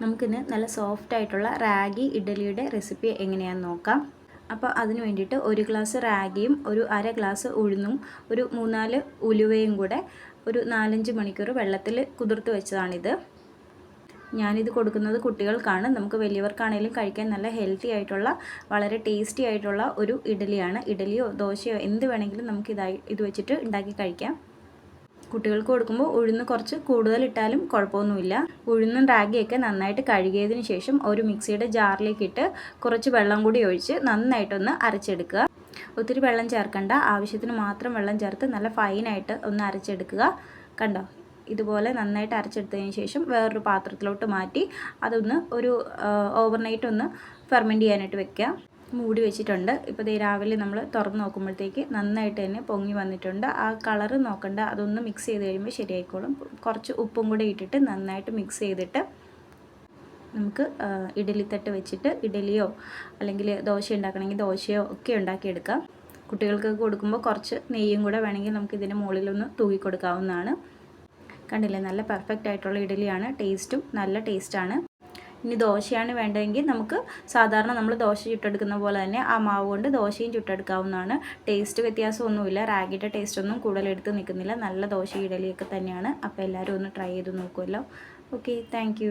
നമുക്കിന്ന് നല്ല സോഫ്റ്റ് ആയിട്ടുള്ള റാഗി ഇഡ്ഡലിയുടെ റെസിപ്പി എങ്ങനെയാണെന്ന് നോക്കാം. അപ്പോൾ അതിന് വേണ്ടിയിട്ട് 1 ഗ്ലാസ് റാഗിയും ഒരു അര ഗ്ലാസ് ഉഴുന്നും ഒരു 3-4 ഉലുവയും കൂടെ ഒരു 4-5 മണിക്കൂർ വെള്ളത്തിൽ കുതിർത്ത് വെച്ചതാണിത്. ഞാനിത് കൊടുക്കുന്നത് കുട്ടികൾക്കാണ്. നമുക്ക് വലിയവർക്കാണെങ്കിലും കഴിക്കാൻ നല്ല ഹെൽത്തി ആയിട്ടുള്ള വളരെ ടേസ്റ്റി ആയിട്ടുള്ള ഒരു ഇഡ്ഡലിയാണ്. ഇഡ്ഡലിയോ ദോശയോ എന്ത് വേണമെങ്കിലും നമുക്ക് ഇത് വെച്ചിട്ട് ഉണ്ടാക്കി കഴിക്കാം. കുട്ടികൾക്ക് കൊടുക്കുമ്പോൾ ഉഴുന്ന് കുറച്ച് കൂടുതൽ ഇട്ടാലും കുഴപ്പമൊന്നുമില്ല. ഉഴുന്നും റാഗിയൊക്കെ നന്നായിട്ട് കഴുകിയതിന് ശേഷം ഒരു മിക്സിയുടെ ജാറിലേക്ക് ഇട്ട് കുറച്ച് വെള്ളം കൂടി ഒഴിച്ച് നന്നായിട്ടൊന്ന് അരച്ചെടുക്കുക. ഒത്തിരി വെള്ളം ചേർക്കണ്ട, ആവശ്യത്തിന് മാത്രം വെള്ളം ചേർത്ത് നല്ല ഫൈനായിട്ട് ഒന്ന് അരച്ചെടുക്കുക. കണ്ടോ, ഇതുപോലെ നന്നായിട്ട് അരച്ചെടുത്തതിന് ശേഷം വേറൊരു പാത്രത്തിലോട്ട് മാറ്റി അതൊന്ന് ഒരു ഓവർനൈറ്റ് ഒന്ന് ഫെർമെൻറ്റ് ചെയ്യാനായിട്ട് വെക്കുക. മൂടി വെച്ചിട്ടുണ്ട്. ഇപ്പോൾ രാവിലെ നമ്മൾ തുറന്ന് നോക്കുമ്പോഴത്തേക്ക് നന്നായിട്ട് തന്നെ പൊങ്ങി വന്നിട്ടുണ്ട്. ആ കളറ് നോക്കണ്ട, അതൊന്ന് മിക്സ് ചെയ്ത് കഴിയുമ്പോൾ ശരിയായിക്കോളും. കുറച്ച് ഉപ്പും കൂടെ ഇട്ടിട്ട് നന്നായിട്ട് മിക്സ് ചെയ്തിട്ട് നമുക്ക് ഇഡ്ഡലിത്തട്ട് വെച്ചിട്ട് ഇഡ്ഡലിയോ അല്ലെങ്കിൽ ദോശ ഉണ്ടാക്കണമെങ്കിൽ ദോശയോ ഒക്കെ ഉണ്ടാക്കിയെടുക്കാം. കുട്ടികൾക്ക് കൊടുക്കുമ്പോൾ കുറച്ച് നെയ്യും കൂടെ വേണമെങ്കിൽ നമുക്ക് ഇതിൻ്റെ മുകളിലൊന്ന് തൂക്കി കൊടുക്കാവുന്നതാണ്. കണ്ടില്ലേ, നല്ല പെർഫെക്റ്റ് ആയിട്ടുള്ള ഇഡ്ഡലിയാണ്. ടേസ്റ്റും നല്ല ടേസ്റ്റാണ്. ഇനി ദോശയാണ് വേണ്ടതെങ്കിൽ നമുക്ക് സാധാരണ നമ്മൾ ദോശ ചുട്ടെടുക്കുന്ന പോലെ തന്നെ ആ മാവ് കൊണ്ട് ദോശയും ചുട്ടെടുക്കാവുന്നതാണ്. ടേസ്റ്റ് വ്യത്യാസമൊന്നുമില്ല, റാഗിയുടെ ടേസ്റ്റൊന്നും കൂടുതൽ എടുത്ത് നിൽക്കുന്നില്ല. നല്ല ദോശ ഇഡലിയൊക്കെ തന്നെയാണ്. അപ്പോൾ എല്ലാവരും ഒന്ന് ട്രൈ ചെയ്ത് നോക്കുമല്ലോ. Okay, thank you.